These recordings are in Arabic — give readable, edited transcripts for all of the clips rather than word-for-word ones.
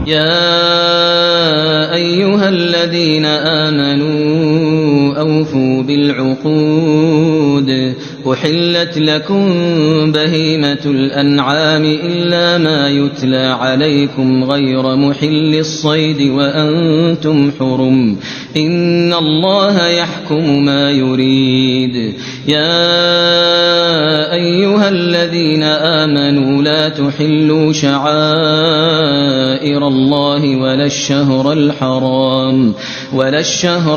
يا أيها الذين آمنوا أوفوا بالعقود أحلت لكم بهيمة الأنعام إلا ما يتلى عليكم غير محل الصيد وأنتم حرم إن الله يحكم ما يريد. يا أيها الذين آمنوا لا تحلوا شعائر الله ولا الشهر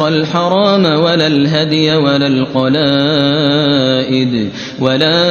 الحرام ولا الهدي ولا القلائد ولا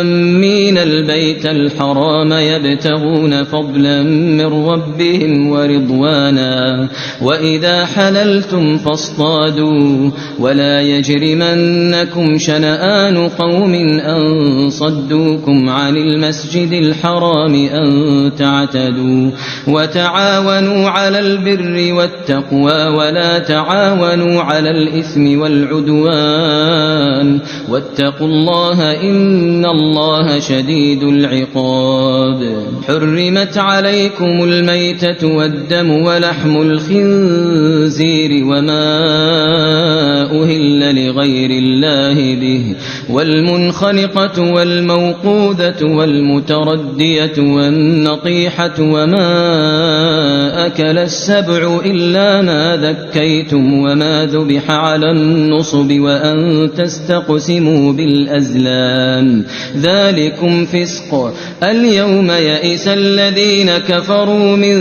آمين البيت الحرام يبتغون فضلا من ربهم ورضوانا وإذا حللتم فاصطادوا ولا يجرمنكم شنآن قوم أن صدوكم عن المسجد الحرام أن تعتدوا وتعاونوا على البر والتقوى ولا تعاونوا على الإثم والعدوان واتقوا الله إن الله شديد العقاب. حرمت عليكم الميتة والدم ولحم الخنزير وما أهل لغير الله به والمنخنقة والموقوذة والمتردية والنطيحة وما أكل السبع إلا ما ذكيتم وما ذبح على النصب وأن تستقسموا بالأزلام ذلكم فسق. اليوم يئس الذين كفروا من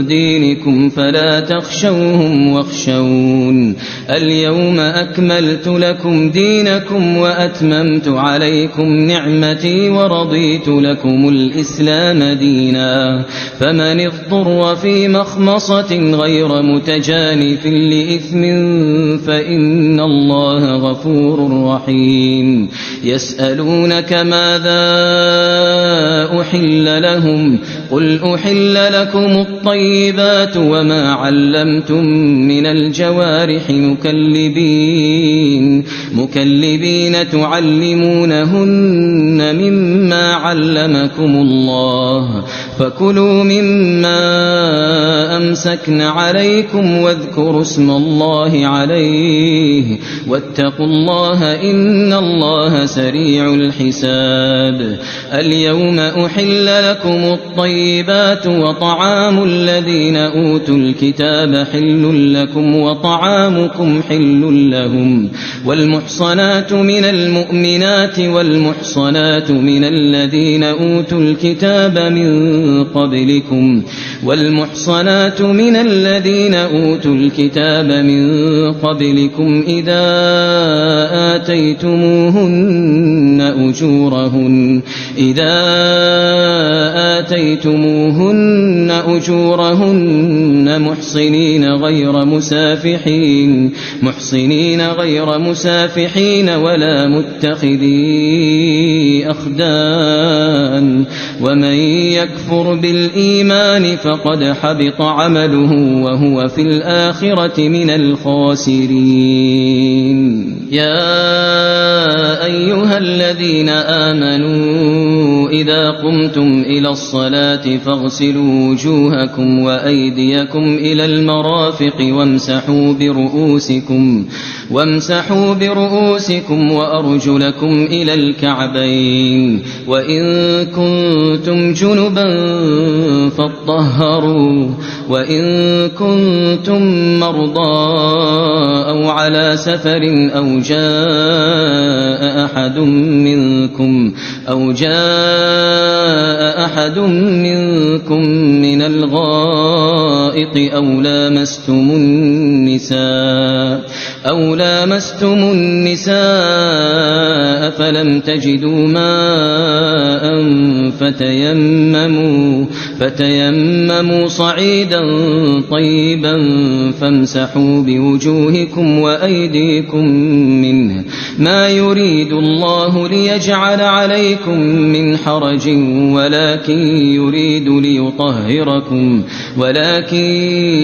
دينكم فلا تخشوهم واخشون اليوم أكملت لكم دينكم وأتممت عليكم نعمتي ورضيت لكم الإسلام دينا فمن اضطر في مخمصة غير متجانف لإثم فإن الله غفور رحيم. يسألونك ماذا أحل لهم قل أحل لكم الطيبات وما علمتم من الجوارح مكلبين تعلمونهن مما علمكم الله فكلوا مما أمسكن عليكم واذكروا اسم الله عليه واتقوا الله إن الله سريع الحساب. اليوم أحل لكم الطيبات وطعام الذين أوتوا الكتاب حل لكم وطعامكم حل لهم والمحصنات من المؤمنات والمحصنات من الذين أوتوا الكتاب من قبلكم إذا آتيتموهن أجورهن محصنين غير مسافحين ولا متخذي أخدان ومن يكفر بالإيمان فقد حبط عمله وهو في الآخرة من الخاسرين. يا أيها الذين آمنوا إذا قمتم إلى الصلاة فاغسلوا وجوهكم وأيديكم إلى المرافق وامسحوا برؤوسكم وأرجلكم إلى الكعبين وإن كنتم جنبا فاطهروا وإن كنتم مرضى أو على سفر أو جاء أحد منكم من الغائط أو لامستم النساء فلم تجدوا ماء فتيمموا صعيدا طيبا فامسحوا بوجوهكم وأيديكم منه ما يريد الله ليجعل عليكم من حرج ولكن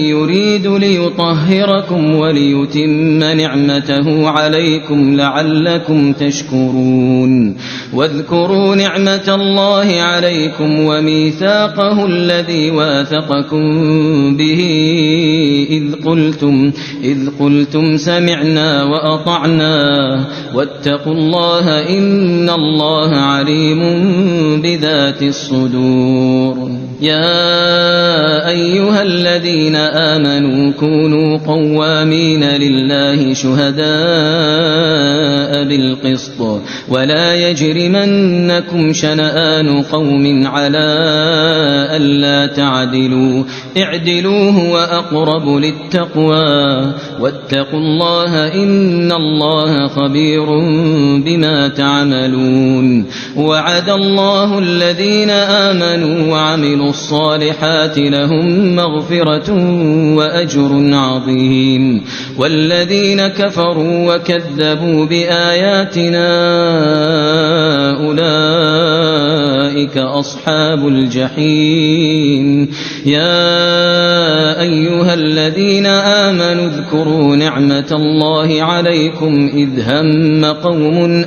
يريد ليطهركم وليتم نعمته عليكم لعلكم تشكرون. واذكروا نعمة الله عليكم وميثاقه الذي واثقكم به إذ قلتم سمعنا وأطعنا واتقوا الله إن الله عليم بذات الصدور. يا أيها الذين آمنوا كونوا قوامين لله شهداء بالقسط ولا يجرمنكم شنآن قوم على ألا تعدلوا اعدلوا هو أقرب للتقوى واتقوا الله إن الله خبير بما تعملون. وعد الله الذين آمنوا وعملوا الصالحات لهم مغفرة وأجر عظيم والذين كفروا وكذبوا بآياتنا أولئك أصحاب الجحيم. يا أيها الذين آمنوا اذكروا نعمة الله عليكم إذ هم قوم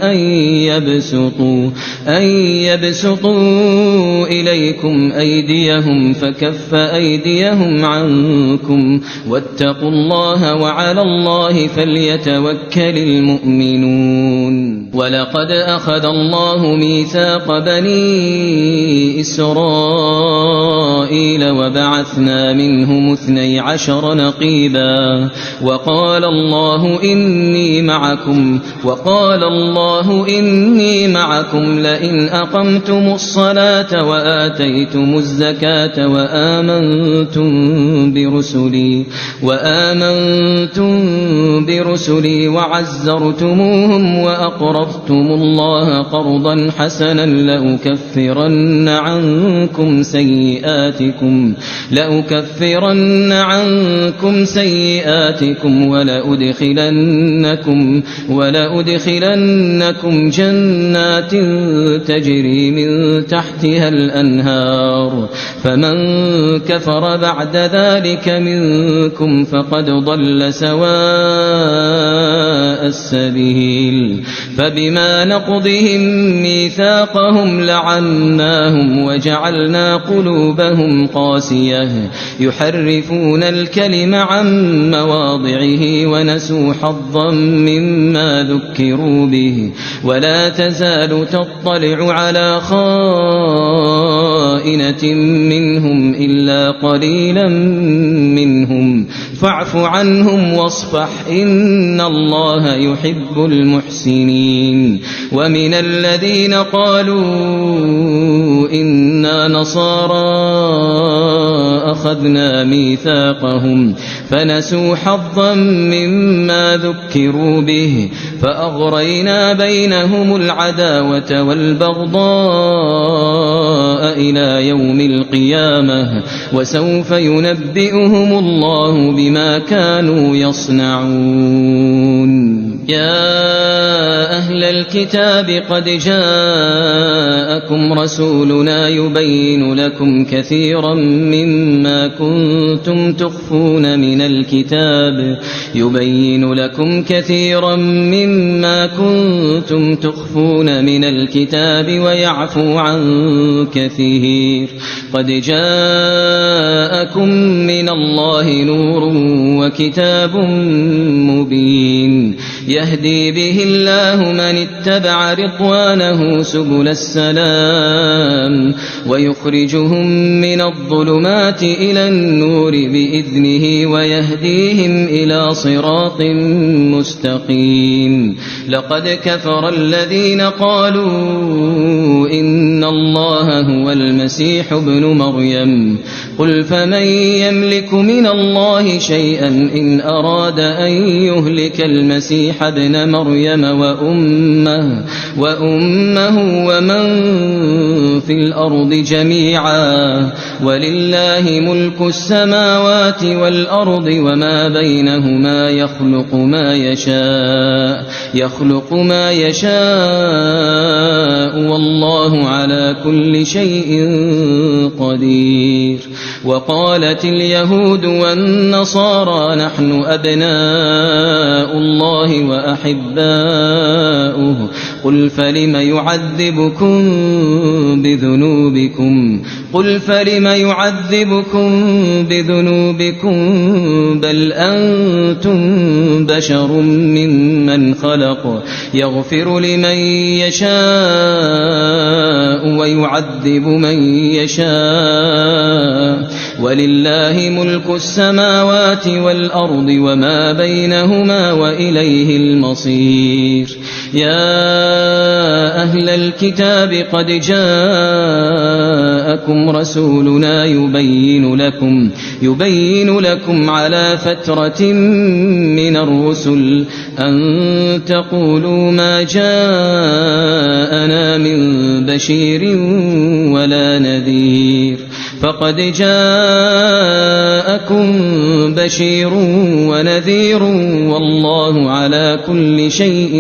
أن يبسطوا إليكم أيديهم فكف أيديهم عنكم واتقوا الله وعلى الله فليتوكل المؤمنون. ولقد أخذ الله ميثاق بني إسرائيل وبعثنا منهم 12 نقيبا وقال الله إني معكم لئن أقمتم الصلاة وآتيتم الزكاة وآمنتم برسلي وعزرتموهم وأقرضتم الله قرضا حسنا لأكفرن عنكم سيئاتكم ولأدخلنكم جنات تجري من تحتها الأنهار فمن كفر بعد ذلك منكم فقد ضل سواء السبيل. فبما نقضهم ميثاقهم لعناهم وجعلنا قلوبهم قاسية يحرفون الكلم عن مواضعه ونسوا حظا مما ذكروا به ولا تزال تطلع على خائنة منهم إلا قليلا منهم فاعف عنهم واصفح إن الله يحب المحسنين. ومن الذين قالوا إنا نصارى أخذنا ميثاقهم فنسوا حظا مما ذكروا به فأغرينا بينهم العداوة والبغضاء إلى يوم القيامة وسوف ينبئهم الله بما كانوا يصنعون. يا أهل الكتاب قد جاءكم رسولنا يبين لكم كثيرا مما كنتم تخفون من الكتاب ويعفو عن كثير. قد جاءكم من الله نور وكتاب مبين يهدي به الله من اتبع رضوانه سبل السلام ويخرجهم من الظلمات إلى النور بإذنه ويهديهم إلى صراط مستقيم. لقد كفر الذين قالوا إن الله هو المسيح ابن مريم قل فمن يملك من الله شيئا إن أراد أن يهلك المسيح ابن مريم وأمه ومن في الأرض جميعا ولله ملك السماوات والأرض وما بينهما يخلق ما يشاء والله على كل شيء قدير. وقالت اليهود والنصارى نحن أبناء الله وأحباؤه قل فلم يعذبكم بذنوبكم بل أنتم بشر ممن خلق يغفر لمن يشاء ويعذب من يشاء ولله ملك السماوات والأرض وما بينهما وإليه المصير يا أهل الكتاب قد جاءكم رسولنا يبين لكم على فترة من الرسل أن تقولوا ما جاءنا من بشير ولا نذير فقد جاءكم بشير ونذير والله على كل شيء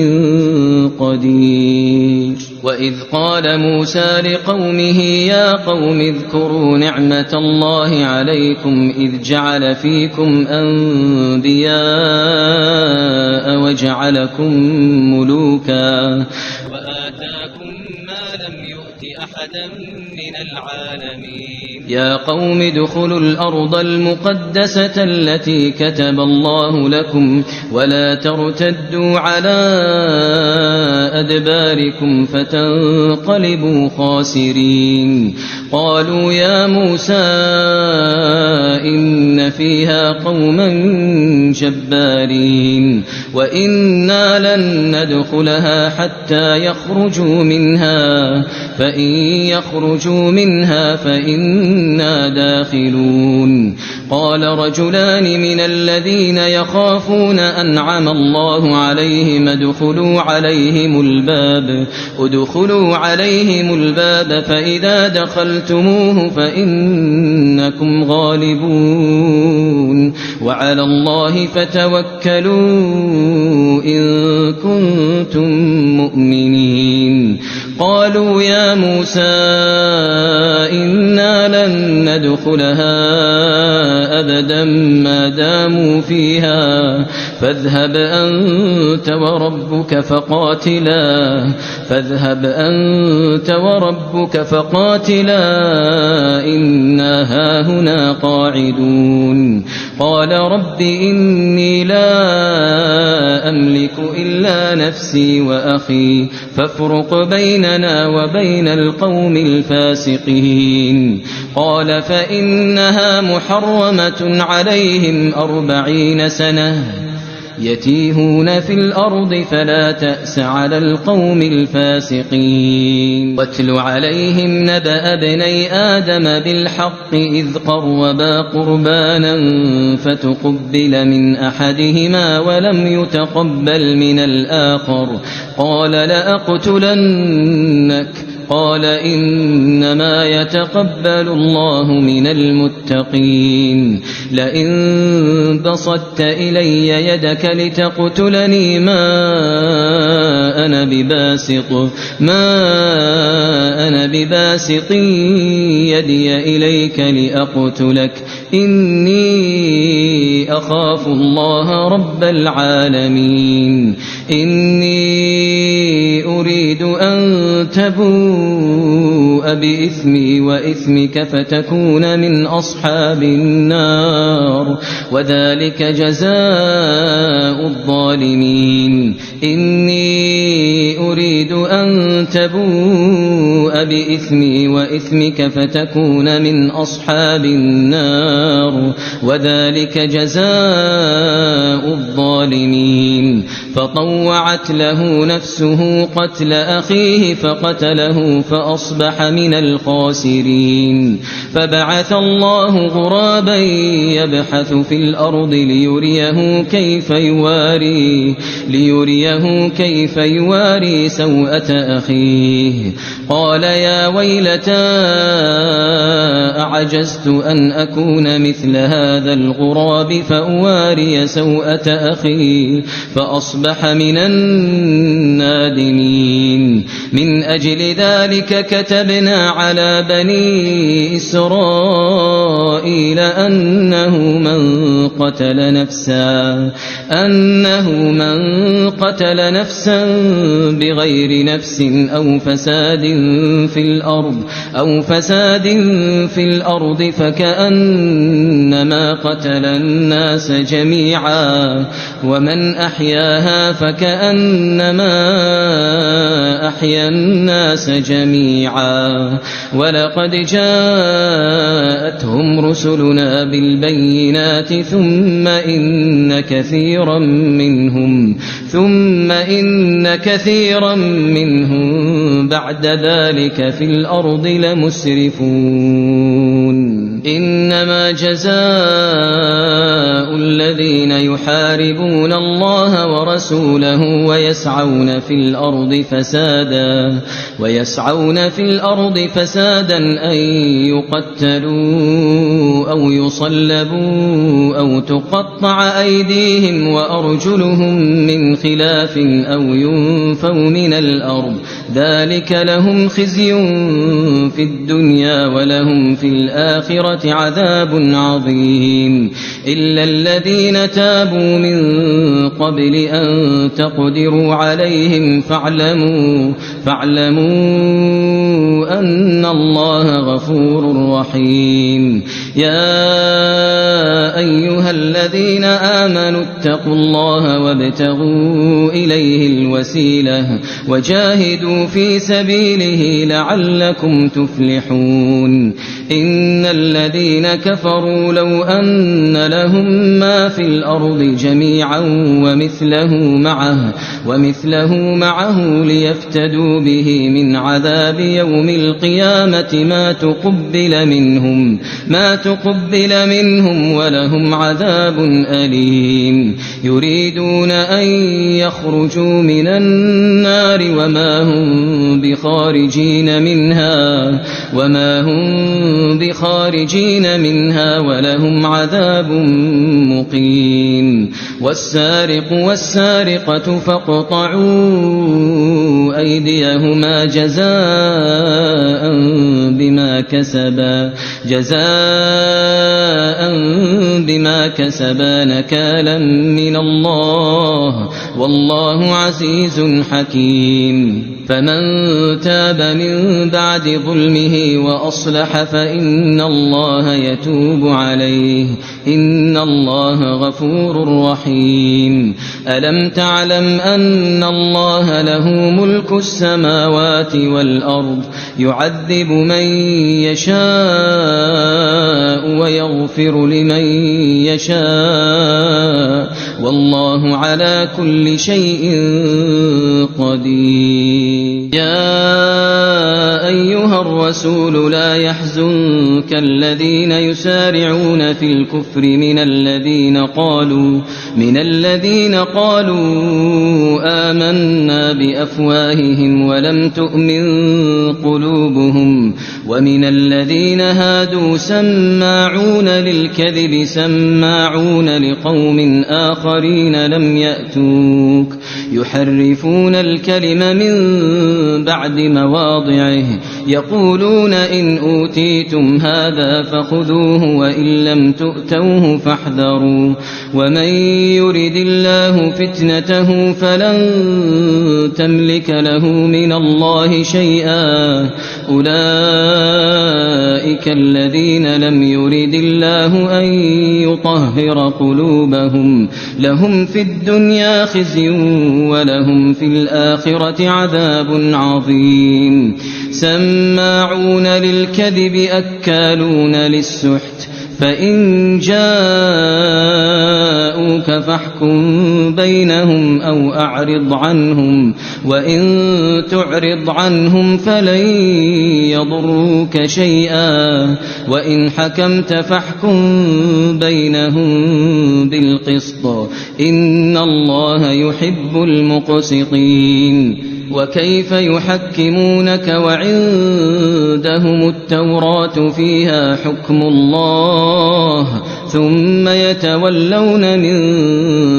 قدير وإذ قال موسى لقومه يا قوم اذكروا نعمة الله عليكم إذ جعل فيكم أنبياء وجعلكم ملوكا وآتاكم ما لم يؤت أحدا من العالمين يا قوم ادخلوا الأرض المقدسة التي كتب الله لكم ولا ترتدوا على أدباركم فتنقلبوا خاسرين قالوا يا موسى إن فيها قوما جبارين وإنا لن ندخلها حتى يخرجوا منها فإن يخرجوا منها فإنا داخلون قال رجلان من الذين يخافون أنعم الله عليهم ادخلوا عليهم الباب فإذا دخلتموه فإنكم غالبون وعلى الله فتوكلوا إن كنتم مؤمنين قالوا يا موسى إنا لن ندخلها أبدا ما داموا فيها فاذهب أنت وربك فقاتلا إنا هاهنا قاعدون قال رب إني لا أملك إلا نفسي وأخي فافرق بيننا وبين القوم الفاسقين قال فإنها محرمة عليهم 40 سنة يتيهون في الأرض فلا تأس على القوم الفاسقين واتل عليهم نبأ ابني آدم بالحق إذ قربا قربانا فتقبل من أحدهما ولم يتقبل من الآخر قال لأقتلنك قال إنما يتقبل الله من المتقين لئن بسطت إلي يدك لتقتلني ما أنا بباسط يدي إليك لأقتلك إني أخاف الله رب العالمين إني أريد أن تبوء بإثمي وإثمك فتكون من أصحاب النار وذلك جزاء الظالمين إني أريد أن تبوء بإثمي وإثمك فتكون من أصحاب النار وذلك جزاء الظالمين فطوعت له نفسه قتل أخيه فقتله فأصبح من الخاسرين فبعث الله غرابا يبحث في الأرض ليريه كيف يواري سوءة أخيه قال يا ويلتى أعجزت أن أكون مثل هذا الغراب فأواري سوءة أخي فأصبح من النادمين من أجل ذلك كتبنا على بني إسرائيل أنه من قتل نفسا بغير نفس أو فساد في الأرض فكأنما قتل الناس جميعا ومن أحياها فكأنما أحيا الناس جميعا ولقد جاءتهم رسلنا بالبينات ثم إن كثيرا منهم بعد ذلك في الأرض لمسرفون إنما جزاء الذين يحاربون الله ورسوله ويسعون في الأرض فسادا أن يقتلوا أو يصلبوا أو تقطع أيديهم وأرجلهم من خلاف أو ينفوا من الأرض ذلك لهم خزي في الدنيا ولهم في الآخرة عذاب عظيم إلا الذين تابوا من قبل أن تقدروا عليهم فاعلموا أن الله غفور رحيم يا أيها الذين آمنوا اتقوا الله وابتغوا إليه الوسيلة وجاهدوا في سبيله لعلكم تفلحون إن الذين كفروا لو أن لهم ما في الأرض جميعا ومثله معه ليفتدوا به من عذاب يوم القيامة ما تقبل منهم ولهم عذاب أليم يريدون أن يخرجوا من النار وما هم بخارجين منها ولهم عذاب مقيم والسارق والسارقة فاقطعوا أيديهما جزاء بما كسبا نكالا من الله والله عزيز حكيم فمن تاب من بعد ظلمه وأصلح فإن الله يتوب عليه إن الله غفور رحيم ألم تعلم أن الله له ملك السماوات والأرض يعذب من يشاء ويغفر لمن يشاء والله على كل شيء قدير يا أيها الرسول لا يحزنك الذين يسارعون في الكفر من الذين قالوا آمنا بأفواههم ولم تؤمن قلوبهم ومن الذين هادوا سماعون للكذب سماعون لقوم آخرين لم يأتوك يحرفون الكلم من بعد مواضعه يقولون إن أوتيتم هذا فخذوه وإن لم تؤتوه فاحذروا ومن يرد الله فتنته فلن تملك له من الله شيئا أولئك الذين لم يرد الله أن يطهر قلوبهم لهم في الدنيا خزي ولهم في الآخرة عذاب عظيم سماعون للكذب أكالون للسحت فإن جاءوك فاحكم بينهم أو أعرض عنهم وإن تعرض عنهم فلن يضروك شيئا وإن حكمت فاحكم بينهم بالقسط إن الله يحب المقسطين وكيف يحكمونك وعندهم التوراة فيها حكم الله ثم يتولون من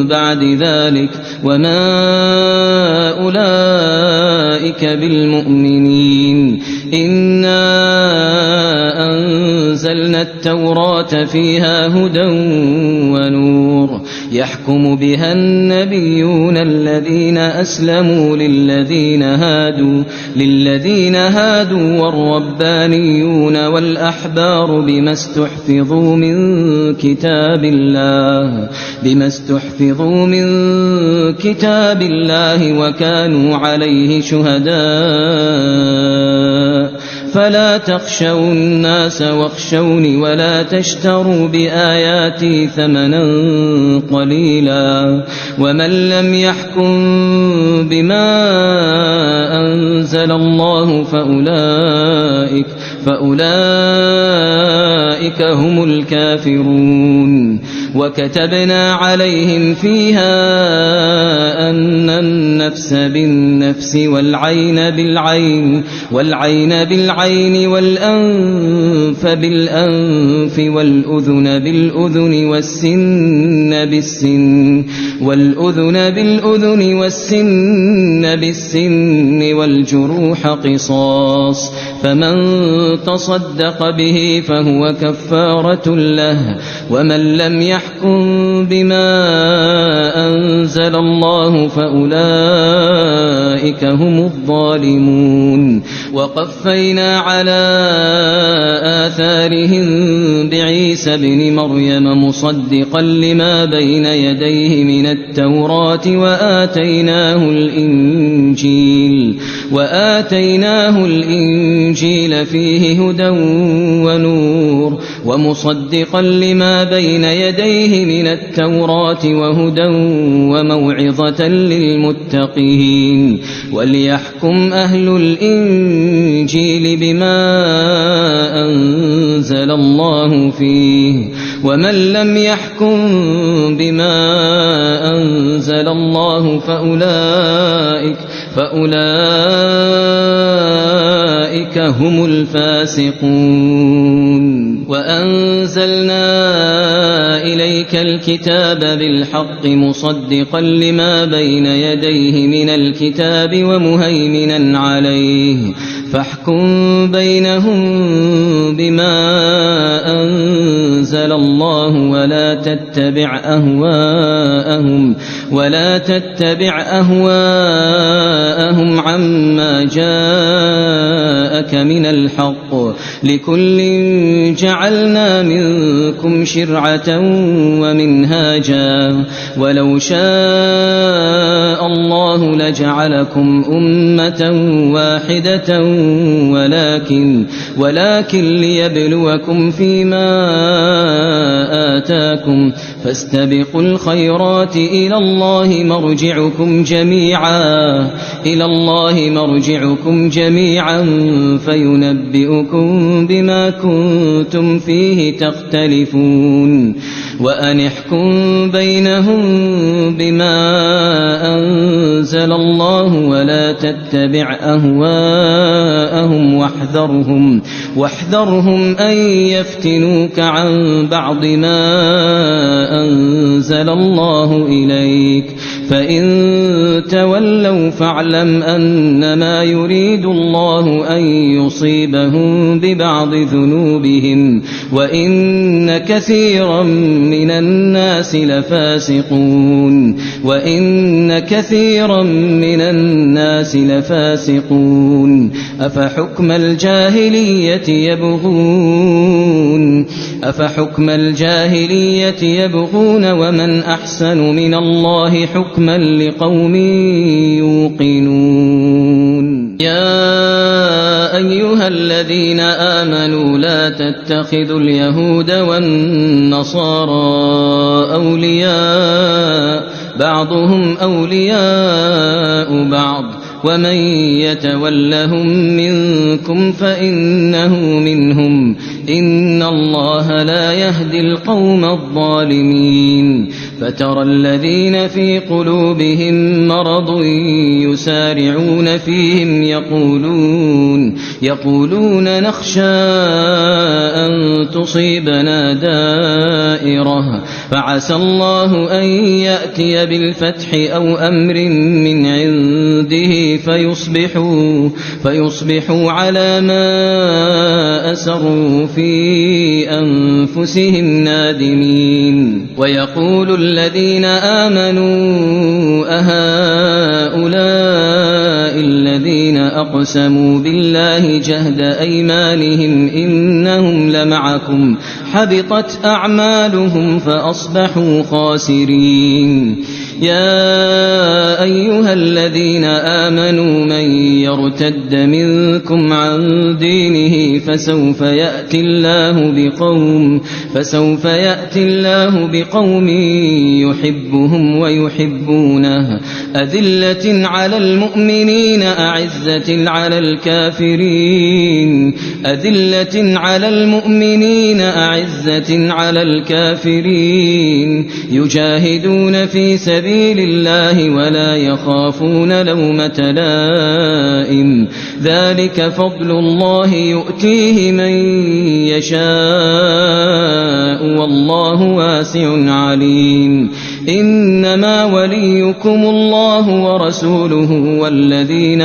بعد ذلك وما أولئك بالمؤمنين إنا أنزلنا التوراة فيها هدى ونور يحكم بها النبيون الذين أسلموا للذين هادوا والربانيون والأحبار بما استحفظوا من كتاب الله وكانوا عليه شهداء فلا تخشوا الناس واخشوني ولا تشتروا بآياتي ثمنا قليلا ومن لم يحكم بما أنزل الله فأولئك هم الكافرون وكتبنا عليهم فيها أن النفس بالنفس والعين بالعين والأنف بالأنف والأذن والسن بالسن والجروح قصاص فمن تصدق به فهو كفارة له ومن لم يحكم بما أنزل الله فأولئك هم الظالمون وقفينا على آثارهم بعيسى ابن مريم مصدقا لما بين يديه من التوراة وآتيناه الإنجيل فيه هدى ونور ومصدقا لما بين يديه من التوراة وهدى وموعظة للمتقين وليحكم أهل الإنجيل بما أنزل الله فيه ومن لم يحكم بما أنزل الله فأولئك هم الفاسقون وأنزلنا إليك الكتاب بالحق مصدقا لما بين يديه من الكتاب ومهيمنا عليه فاحكم بينهم بما أنزل الله ولا تتبع أهواءهم عما جاءك من الحق لكل جعلنا منكم شرعة ومنهاجا ولو شاء الله لجعلكم أمة واحدة ولكن ليبلوكم فيما آتاكم فاستبقوا الخيرات إلى الله مرجعكم جميعا فينبئكم بما كنتم فيه تختلفون وأن احكم بينهم بما أنزل الله ولا تتبع أهواءهم واحذرهم أن يفتنوك عن بعض ما أنزل الله إليك فإن تولوا فاعلم أنما يريد الله أن يصيبهم ببعض ذنوبهم وإن كثيرا من الناس لفاسقون أفحكم الجاهلية يبغون ومن أحسن من الله حكما لقوم يوقنون يا أيها الذين آمنوا لا تتخذوا اليهود والنصارى أولياء بعضهم أولياء بعض ومن يتولهم منكم فإنه منهم إن الله لا يهدي القوم الظالمين فترى الذين في قلوبهم مرض يسارعون فيهم يقولون نخشى أن تصيبنا فعسى الله أن يأتي بالفتح أو أمر من عنده فيصبحوا على ما أسروا في أنفسهم نادمين. ويقول الذين آمنوا أهؤلاء الذين أقسموا بالله جهد أيمانهم إنهم لمعكم حبطت أعمالهم فأصبحوا خاسرين. يا أيها الذين آمنوا من يرتد منكم عن دينه فسوف يأتي الله بقوم يحبهم ويحبونه أذلة على المؤمنين أعزة على المؤمنين يجاهدون في سبيل الله ولا يخافون لومة لائم ذلك فضل الله يؤتيه من يشاء والله واسع عليم. إنما وليكم الله ورسوله والذين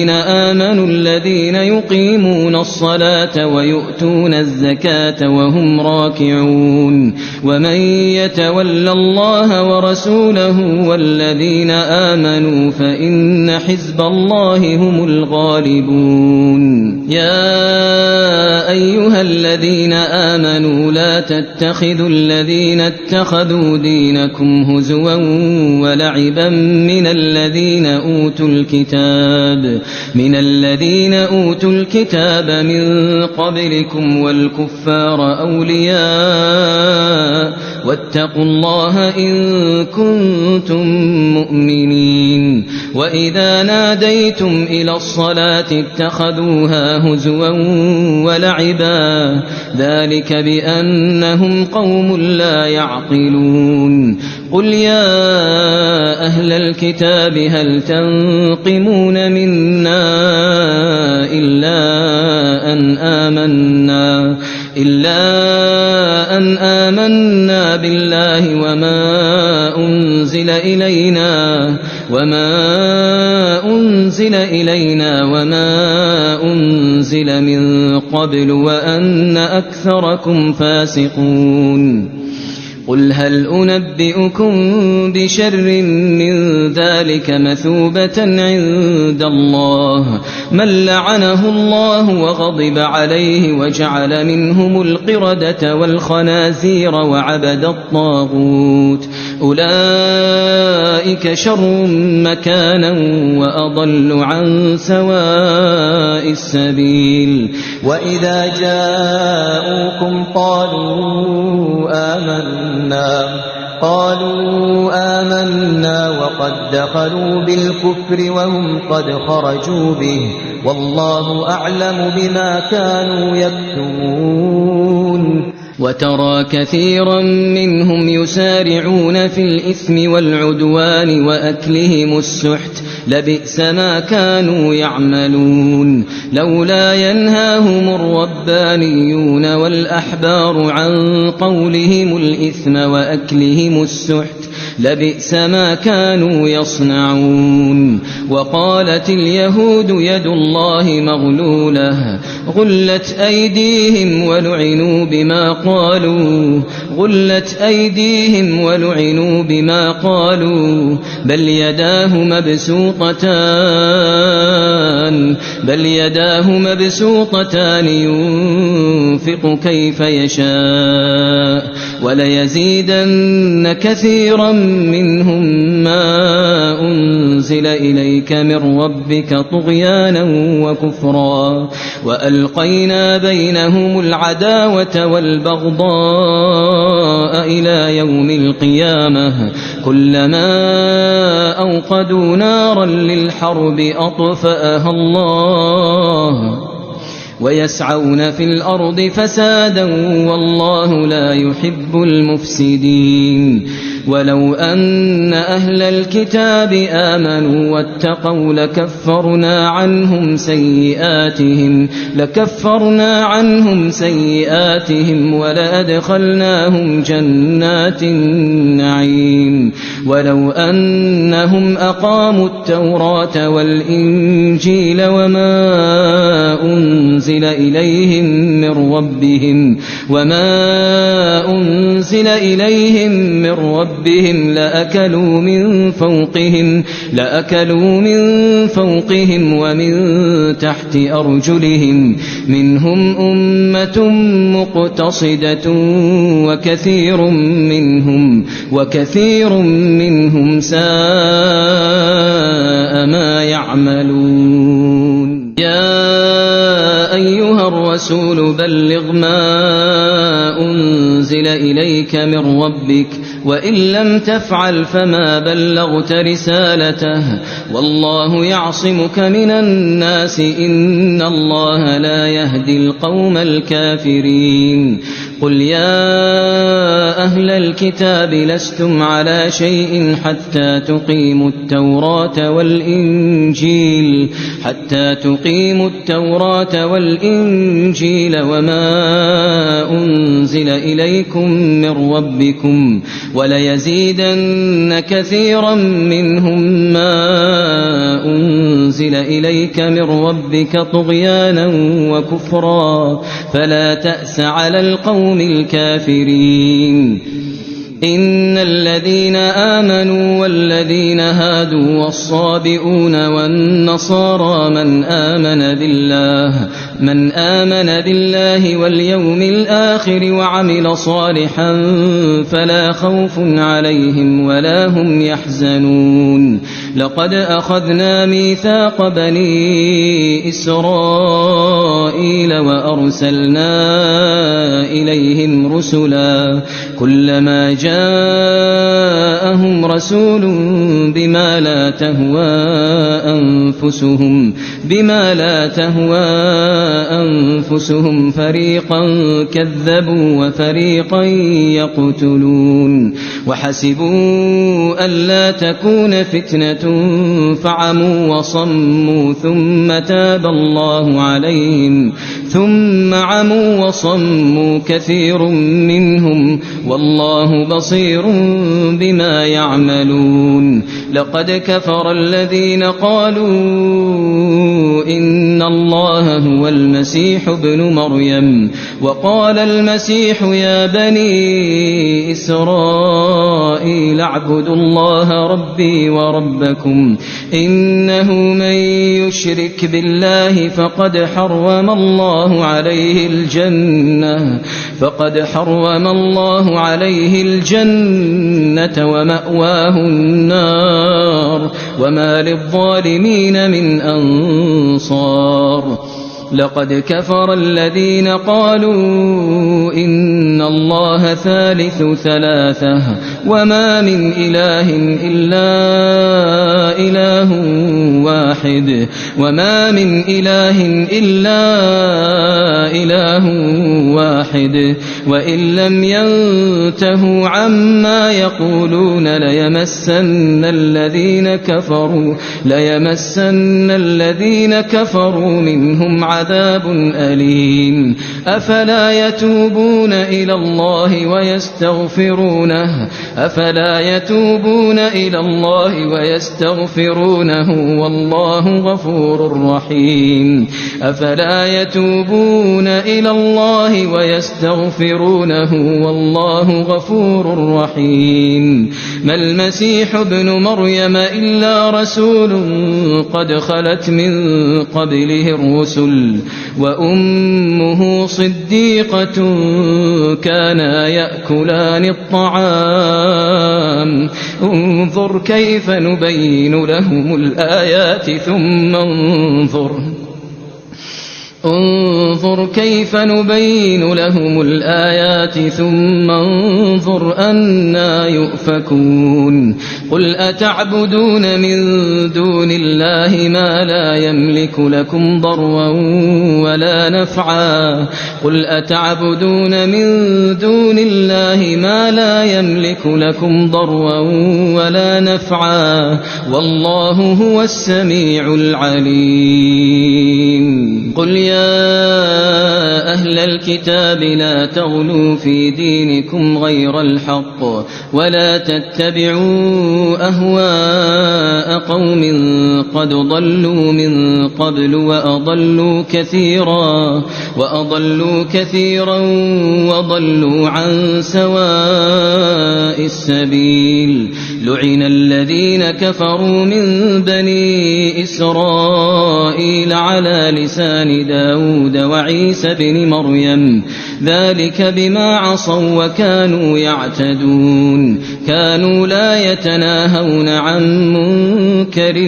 آمنوا الذين يقيمون الصلاة ويؤتون الزكاة وهم راكعون. ومن يتول الله ورسوله والذين آمنوا فإن حزب الله هم الغالبون. يا أيها الذين آمنوا لا تتخذوا الذين اتخذوا دينكم هزوا ولعبا من الذين أوتوا الكتاب من قبلكم والكفار أولياء واتقوا الله إن كنتم مؤمنين. وإذا ناديتم إلى الصلاة اتخذوها هزوا ولعبا ذلك بأنهم قوم لا يعقلون. قل يا أهل الكتاب هل تنقمون منا إلا أن آمنا بالله وما أنزل إلينا وما أنزل من قبل وأن أكثركم فاسقون. قل هل أنبئكم بشر من ذلك مثوبة عند الله من لعنه الله وغضب عليه وجعل منهم القردة والخنازير وعبد الطاغوت أولئك شر مكانا وأضل عن سواء السبيل. وإذا جاءوكم قالوا آمنا وقد دخلوا بالكفر وهم قد خرجوا به والله أعلم بما كانوا يكتمون. وترى كثيرا منهم يسارعون في الإثم والعدوان وأكلهم السحت لبئس ما كانوا يعملون. لولا ينهاهم الربانيون والأحبار عن قولهم الإثم وأكلهم السحت لبئس ما كانوا يصنعون. وقالت اليهود يد الله مغلولة غلت أيديهم ولعنوا بما قالوا بل يداه مبسوطتان ينفق كيف يشاء وليزيدن كثيرا منهم ما أنزل إليك من ربك طغيانا وكفرا وألقينا بينهم العداوة والبغضاء إلى يوم القيامة كلما أوقدوا نارا للحرب أطفأها الله ويسعون في الأرض فسادا والله لا يحب المفسدين. ولو أن أهل الكتاب آمنوا واتقوا لكفرنا عنهم سيئاتهم ولأدخلناهم جنات النعيم ولو أنهم أقاموا التوراة والإنجيل وما أنزل إليهم من ربهم لأكلوا من فوقهم ومن تحت أرجلهم منهم أمة مقتصدة وكثير منهم ساء ما يعملون يا أيها الرسول بلغ ما أنزل إليك من ربك وإن لم تفعل فما بلغت رسالته والله يعصمك من الناس إن الله لا يهدي القوم الكافرين قل يا أهل الكتاب لستم على شيء حتى تقيموا التوراة والإنجيل وما أنزل إليكم من ربكم وليزيدن كثيرا منهم ما أنزل إليك من ربك طغيانا وكفرا فلا تأس على القوم الكافرين إن الذين آمنوا والذين هادوا والصابئون والنصارى من آمن بالله واليوم الآخر وعمل صالحا فلا خوف عليهم ولا هم يحزنون لقد أخذنا ميثاق بني إسرائيل وأرسلنا إليهم رسلا كلما جاءهم رسول بما لا تهوى أنفسهم فريقا كذبوا وفريقا يقتلون وحسبوا ألا تكون فتنة فعموا وصموا ثم عموا وصموا كثير منهم والله بصير بما يعملون لقد كفر الذين قالوا إن الله هو المسيح ابن مريم وقال المسيح يا بني إسرائيل اعبدوا الله ربي وربكم إنه من يشرك بالله فقد حرم الله عليه الجنة ومأواه النار وما للظالمين من أنصار لقد كفر الذين قالوا إن الله ثالث ثلاثة وما من إله إلا إله واحد وإن لم ينتهوا عما يقولون ليمسن الذين كفروا منهم عذاب أليم أفلا يتوبون إلى الله ويستغفرونه والله غفور رحيم أفلا يتوبون إلى الله ويستغفرونه والله غفور رحيم ما المسيح ابن مريم إلا رسول قد خلت من قبله الرسل وأمه صديقة كانا يأكلان الطعام انظر كيف نبين لهم الآيات انظر كيف نبين لهم الآيات ثم انظر أنى يؤفكون قل أتعبدون من دون الله ما لا يملك لكم ضرا ولا نفعا قل أتعبدون من دون الله ما لا يملك لكم ضرا ولا نفعا والله هو السميع العليم قل يا أهل الكتاب لا تغلوا في دينكم غير الحق ولا تتبعوا أهواء قوم قد ضلوا من قبل وأضلوا كثيرا وضلوا عن سواء السبيل لعن الذين كفروا من بني إسرائيل على لسان داود وعيسى بن مريم ذلك بما عصوا وكانوا يعتدون كانوا لا يتناهون عن منكر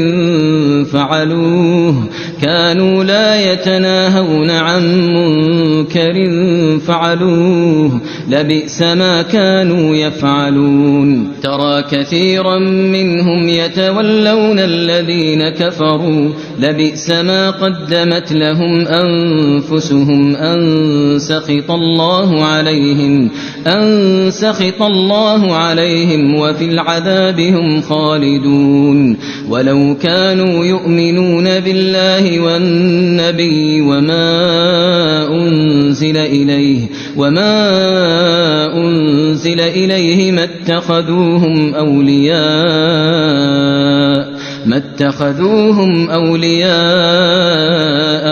فعلوه لبئس ما كانوا يفعلون ترى كثيرا منهم يتولون الذين كفروا لبئس ما قدمت لهم أنفسهم أن سخط الله عليهم وفي العذاب هم خالدون ولو كانوا يؤمنون بالله والنبي وما أنزل إليه ما اتخذوهم أولياء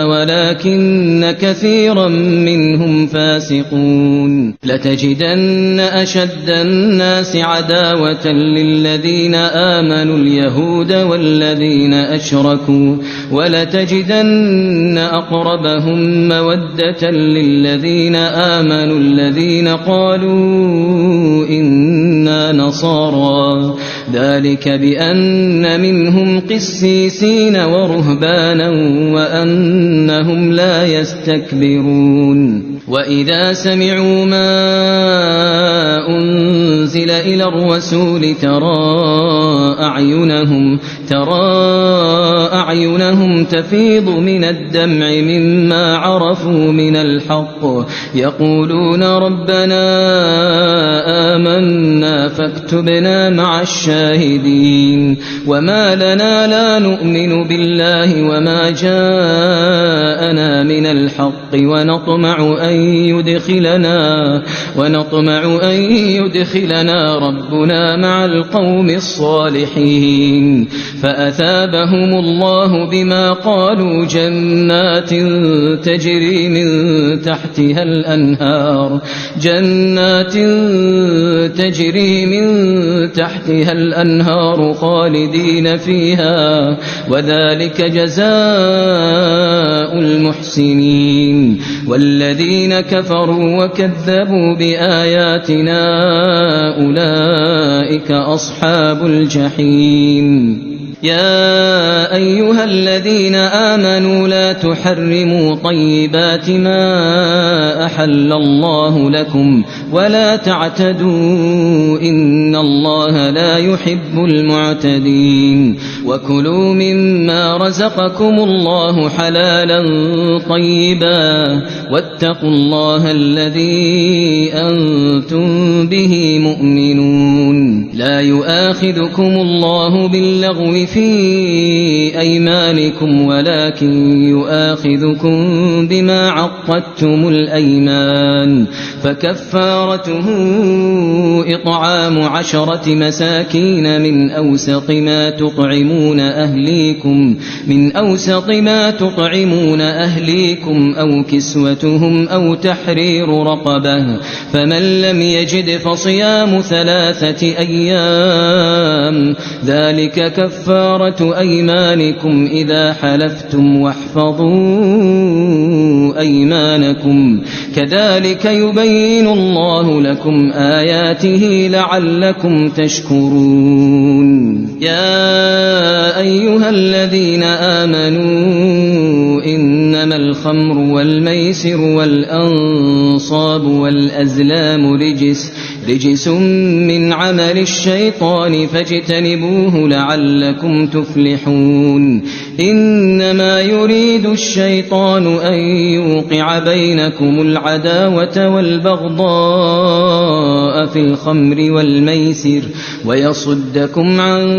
ولكن كثيرا منهم فاسقون لتجدن أشد الناس عداوة للذين آمنوا اليهود والذين أشركوا ولتجدن أقربهم مودة للذين آمنوا الذين قالوا إنا نصارى ذلك بأن منهم قسيسين ورهبانا وأنهم لا يستكبرون وإذا سمعوا ما أنزل إلى الرسول ترى أعينهم تفيض من الدمع مما عرفوا من الحق يقولون ربنا آمنا فاكتبنا مع الشاهدين وما لنا لا نؤمن بالله وما جاءنا من الحق ونطمع أن يدخلنا ربنا مع القوم الصالحين فأثابهم الله بما قالوا جنات تجري من تحتها الأنهار خالدين فيها وذلك جزاء المحسنين والذين كفروا وكذبوا بآياتنا أولئك أصحاب الجحيم يا أيها الذين آمنوا لا تحرموا طيبات ما أحل الله لكم ولا تعتدوا إن الله لا يحب المعتدين وكلوا مما رزقكم الله حلالا طيبا واتقوا الله الذي أنتم به مؤمنون لا يؤاخذكم الله باللغو في أيمانكم ولكن يؤاخذكم بما عقدتم الأيمان فكفارته إطعام 10 مساكين من أوسط ما تطعمون أهليكم أو كسوتهم أو تحرير رقبة فمن لم يجد فصيام 3 أيام أيام ذلك كفارة أيمانكم إذا حلفتم واحفظوا أيمانكم كذلك يبين الله لكم آياته لعلكم تشكرون يا أيها الذين آمنوا إنما الخمر والميسر والأنصاب والأزلام رجس من عمل الشيطان فاجتنبوه لعلكم تفلحون إنما يريد الشيطان أن يوقع بينكم العداوة والبغضاء في الخمر والميسر ويصدكم عن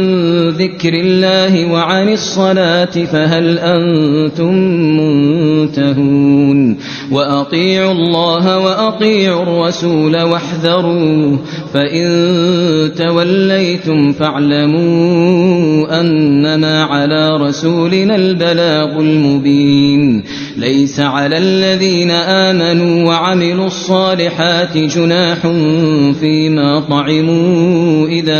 ذكر الله وعن الصلاة فهل أنتم منتهون وأطيعوا الله وأطيعوا الرسول واحذروا فإن توليتم فاعلموا أنما على رسولنا البلاغ المبين ليس على الذين آمنوا وعملوا الصالحات جناح فيما طعموا إذا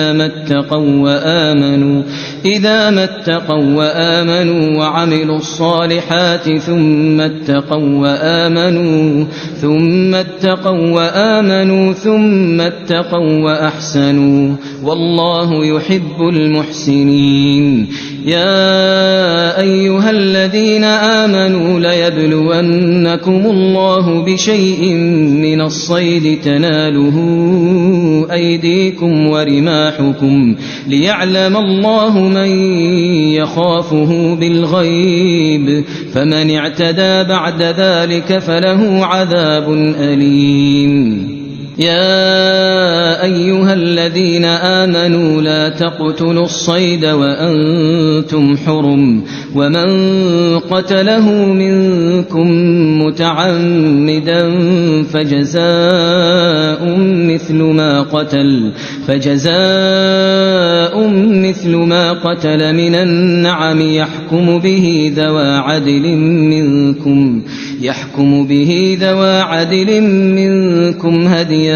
ما اتقوا وآمنوا وعملوا الصالحات ثم اتقوا وأحسنوا والله يحب المحسنين يا أيها الذين آمنوا ليبلونكم الله بشيء من الصيد تناله أيديكم ورماحكم ليعلم الله من يخافه بالغيب فمن اعتدى بعد ذلك فله عذاب أليم يا أيها الذين آمنوا لا تقتلوا الصيد وأنتم حرم ومن قتله منكم متعمدا فجزاء مثل ما قتل من النعم يحكم به ذوى عدل منكم هديا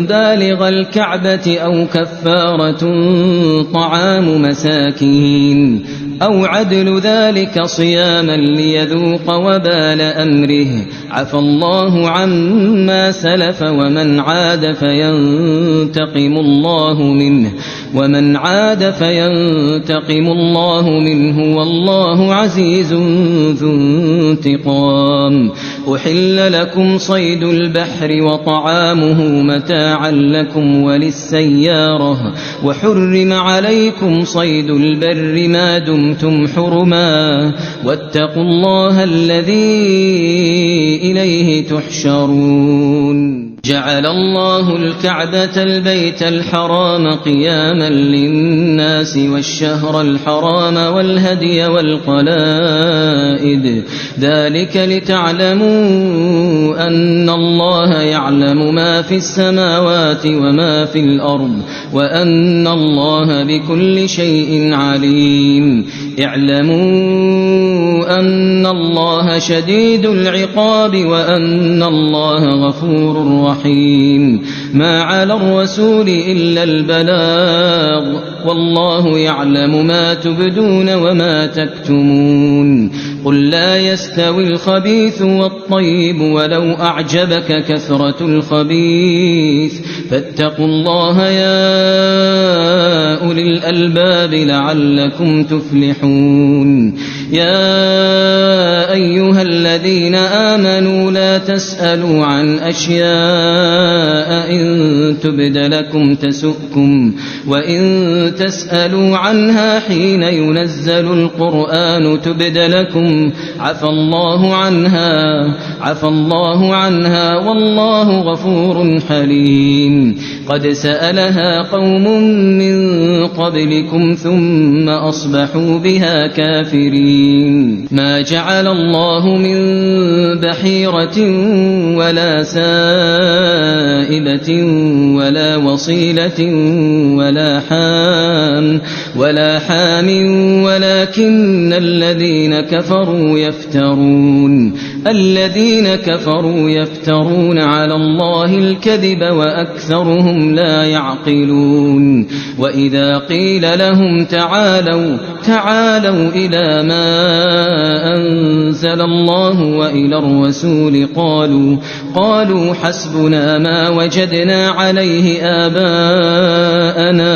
بالغ الكعبة أو كفارة طعام مساكين أو عدل ذلك صياما ليذوق وبال أمره عفى الله عما سلف ومن عاد فينتقم الله منه والله عزيز ذو انتقام أحل لكم صيد البحر وطعامه متاعا لكم وللسيارة وحرم عليكم صيد البر ما دمتم حرما واتقوا الله الذي إليه تحشرون جعل الله الكعبة البيت الحرام قياما للناس والشهر الحرام والهدي والقلائد ذلك لتعلموا أن الله يعلم ما في السماوات وما في الأرض وأن الله بكل شيء عليم اعلموا أن الله شديد العقاب وأن الله غفور رحيم ما على الرسول إلا البلاغ والله يعلم ما تبدون وما تكتمون قل لا يستوي الخبيث والطيب ولو أعجبك كثرة الخبيث فاتقوا الله يا أولي الألباب لعلكم تفلحون يا أيها الذين آمنوا لا تسألوا عن أشياء إن تبد لكم تسؤكم وإن تسألوا عنها حين ينزل القرآن تبد لكم عفى الله عنها والله غفور حليم قد سألها قوم من قبلكم ثم أصبحوا بها كافرين ما جعل الله من بحيرة ولا سائبة ولا وصيلة ولا حام ولا حام ولكن الذين كفروا يفترون على الله الكذب وأكثرهم لا يعقلون وإذا قيل لهم تعالوا إلى ما أنزل الله وإلى الرسول قالوا حسبنا ما وجدنا عليه آباءنا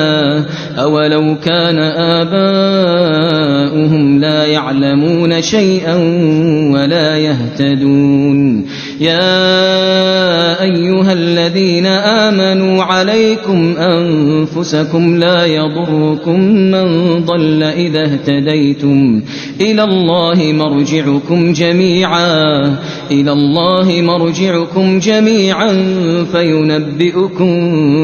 أولو كان آباؤهم لا يعلمون شيئا ولا يهتدون يا أيها الذين آمنوا عليكم أنفسكم لا يضركم من ضل إذا اهتديتم إلى الله مرجعكم جميعا فينبئكم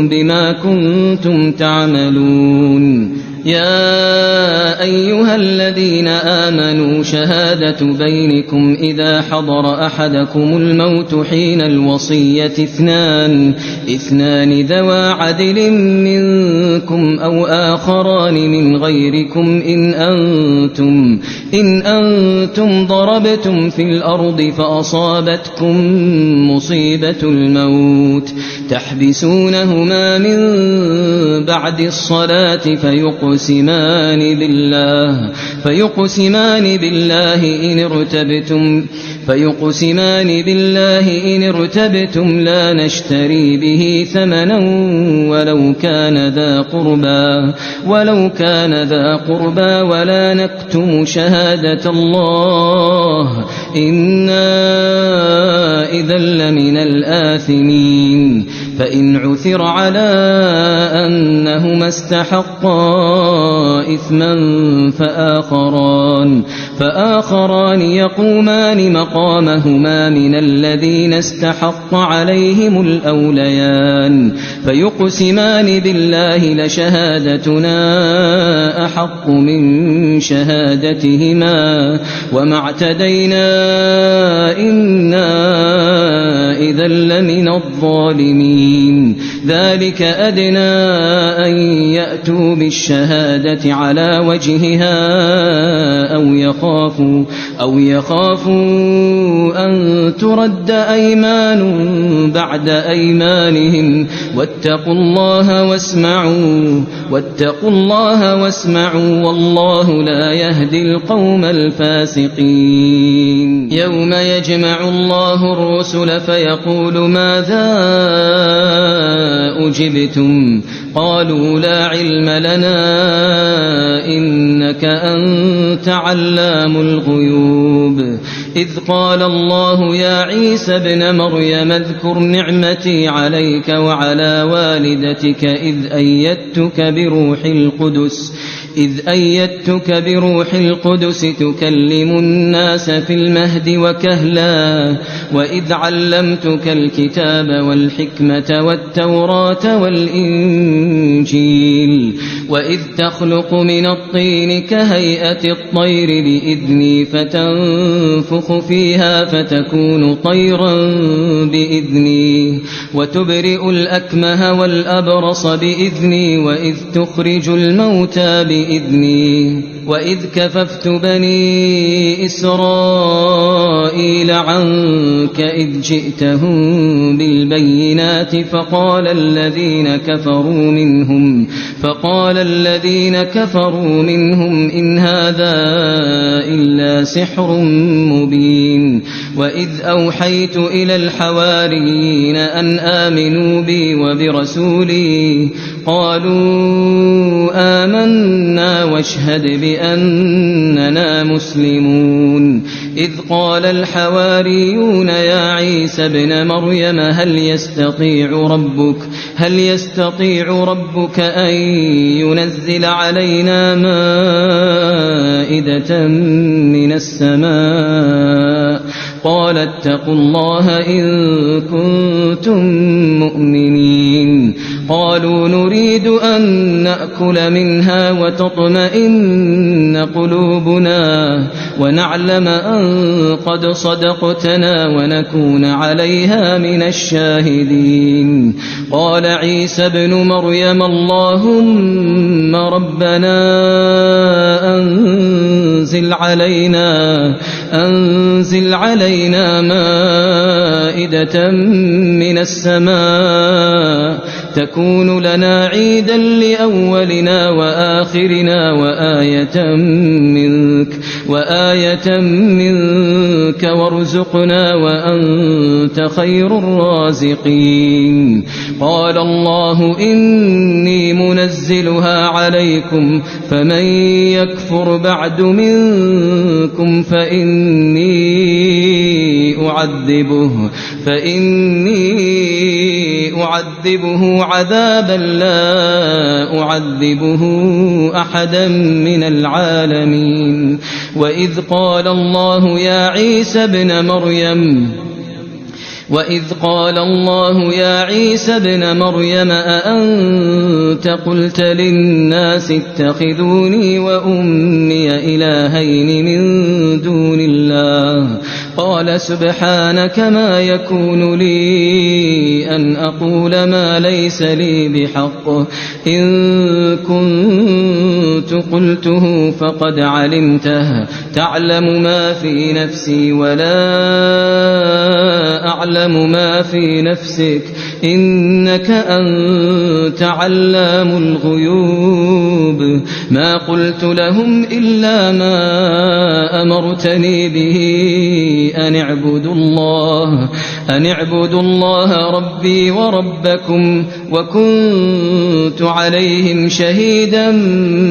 بما كنتم تعملون يا أيها الذين آمنوا شهادة بينكم إذا حضر أحدكم الموت حين الوصية اثنان ذوى عدل منكم أو آخران من غيركم إن أنتم ضربتم في الأرض فأصابتكم مصيبة الموت تحبسونهما من بعد الصلاة فيقسمان بالله إن ارتبتم لا نشتري به ثمنا ولو كان ذا قربى ولا نكتم شهادة الله إنا إذا لمن الآثمين فإن عثر على أنهما استحقا إثما فآخران يقومان مقامهما من الذين استحق عليهم الأوليان فيقسمان بالله لشهادتنا أحق من شهادتهما وما اعتدينا إنا إذا لمن الظالمين ذلك أدنى أن يأتوا بالشهادة على وجهها أو يخافوا أن ترد أيمان بعد أيمانهم واتقوا الله واسمعوا والله لا يهدي القوم الفاسقين يوم يجمع الله الرسل فيقول ماذا أجبتم قالوا لا علم لنا إنك أنت علام الغيوب إذ قال الله يا عيسى ابن مريم اذكر نعمتي عليك وعلى والدتك إذ أيدتك بروح القدس تكلم الناس في المهد وكهلا وإذ علمتك الكتاب والحكمة والتوراة والإنجيل وإذ تخلق من الطين كهيئة الطير بإذني فتنفخ فيها فتكون طيرا بإذني وتبرئ الأكمه والأبرص بإذني وإذ تخرج الموتى بإذني وإذ كففت بني إسرائيل عنك إذ جئتهم بالبينات فقال الذين كفروا منهم إن هذا إلا سحر مبين وإذ أوحيت إلى الحواريين أن آمنوا بي وبرسولي قالوا آمنا واشهد بأننا مسلمون إذ قال الحواريون يا عيسى ابن مريم هل يستطيع ربك أن ينزل علينا مائدة من السماء قال اتقوا الله إن كنتم مؤمنين قالوا نريد أن نأكل منها وتطمئن قلوبنا ونعلم أن قد صدقتنا ونكون عليها من الشاهدين. قال عيسى ابن مريم اللهم ربنا أنزل علينا مائدة من السماء تكون لنا عيدا لأولنا وآخرنا وآية منك وارزقنا وأنت خير الرازقين. قال الله إني منزلها عليكم فمن يكفر بعد منكم فإني أعذبه عذابا لا أعذبه أحدا من العالمين. وإذ قال الله يا عيسى ابن مريم أأنت قلت للناس اتخذوني وأمي إلهين من دون الله قال سبحانك ما يكون لي أن أقول ما ليس لي بحق إن كنت قلته فقد علمته تعلم ما في نفسي ولا أعلم ما في نفسك إنك أنت علام الغيوب. ما قلت لهم إلا ما أمرتني به أن اعبدوا الله ربي وربكم وكنت عليهم شهيدا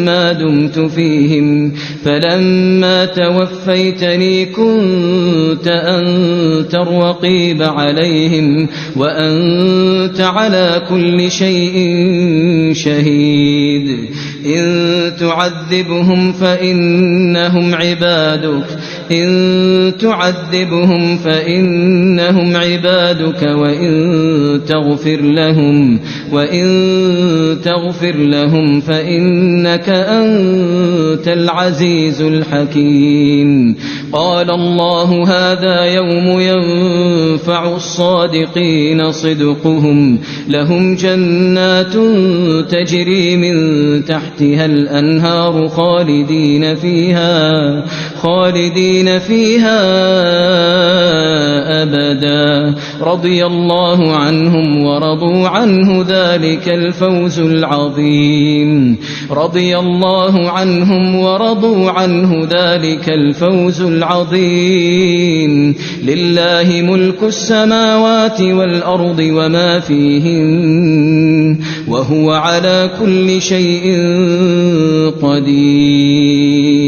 ما دمت فيهم فلما توفيتني كنت أنت الرقيب عليهم وأنت على كل شيء شهيد. إن تعذبهم فإنهم عبادك وإن تغفر لهم فإنك أنت العزيز الحكيم. قال الله هذا يوم ينفع الصادقين صدقهم لهم جنات تجري من تحتها الأنهار خالدين فيها أبدا رضي الله عنهم ورضوا عنه ذلك الفوز العظيم. لله ملك السماوات والأرض وما فيهن وهو على كل شيء قدير.